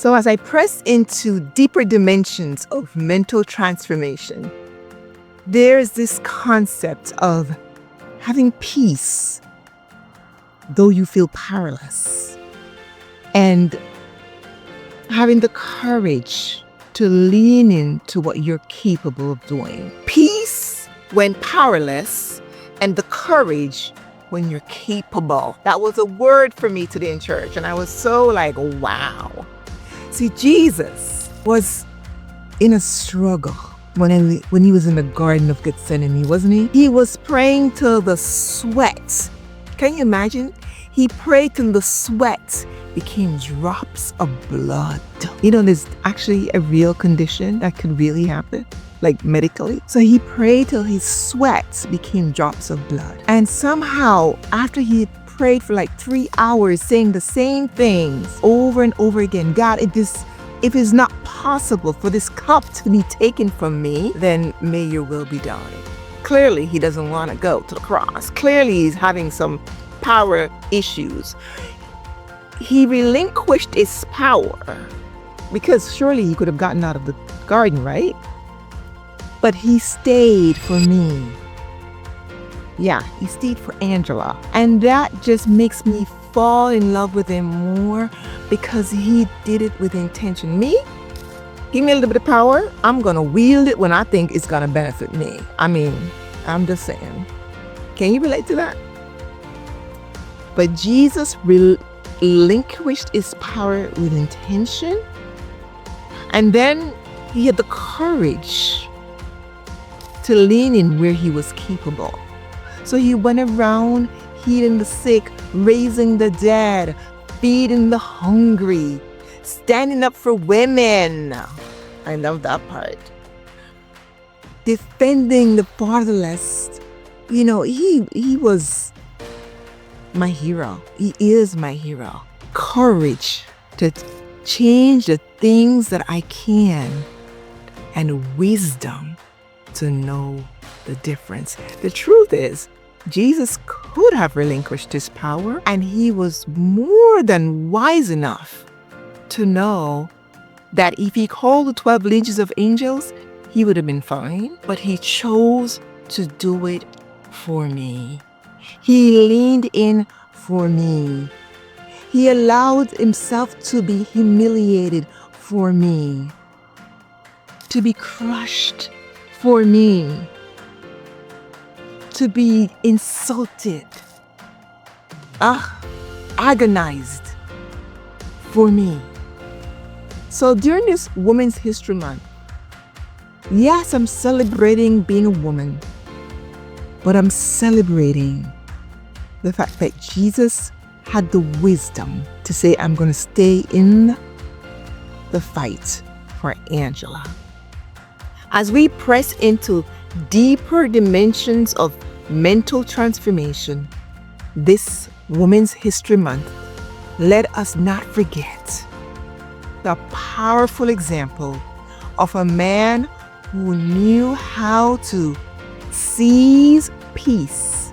So as I press into deeper dimensions of mental transformation, there's this concept of having peace, though you feel powerless, and having the courage to lean into what you're capable of doing. Peace when powerless, and the courage when you're capable. That was a word for me today in church, and I was so like, wow. See, Jesus was in a struggle when he was in the Garden of Gethsemane, wasn't he? He was praying till the sweat. Can you imagine? He prayed till the sweat became drops of blood. You know, there's actually a real condition that could really happen, like medically. So he prayed till his sweat became drops of blood. And somehow, after he had prayed for like 3 hours, saying the same things over and over again, God, if it's not possible for this cup to be taken from me, then may your will be done. Clearly, he doesn't want to go to the cross. Clearly, he's having some power issues. He relinquished his power because surely he could have gotten out of the garden, right? But he stayed for me. Yeah, he stayed for Angela. And that just makes me fall in love with him more because he did it with intention. Me? Give me a little bit of power. I'm going to wield it when I think it's going to benefit me. I mean, I'm just saying. Can you relate to that? But Jesus relinquished his power with intention. And then he had the courage to lean in where he was capable. So he went around healing the sick, raising the dead, feeding the hungry, standing up for women. I love that part. Defending the fatherless. You know, he was my hero. He is my hero. Courage to change the things that I can, and wisdom to know the difference. The truth is, Jesus could have relinquished his power, and he was more than wise enough to know that if he called the 12 legions of angels, he would have been fine. But he chose to do it for me. He leaned in for me. He allowed himself to be humiliated for me, to be crushed for me, to be insulted, agonized for me. So during this Women's History Month, yes, I'm celebrating being a woman, but I'm celebrating the fact that Jesus had the wisdom to say, I'm going to stay in the fight for Angela. As we press into deeper dimensions of mental transformation this Women's History Month, let us not forget the powerful example of a man who knew how to seize peace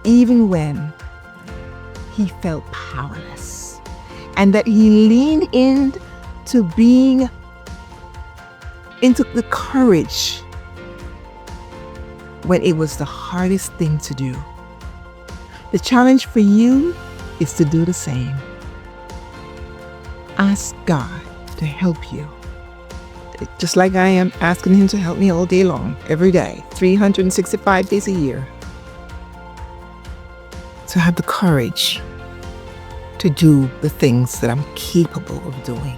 even when he felt powerless, and that he leaned into the courage when it was the hardest thing to do. The challenge for you is to do the same. Ask God to help you, just like I am asking him to help me all day long, every day, 365 days a year, to have the courage to do the things that I'm capable of doing.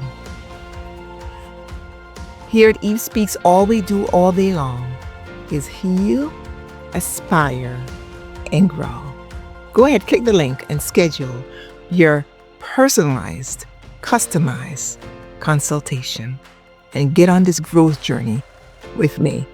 Here at Eve Speaks, all we do all day long is heal, aspire, and grow. Go ahead, click the link and schedule your personalized, customized consultation and get on this growth journey with me.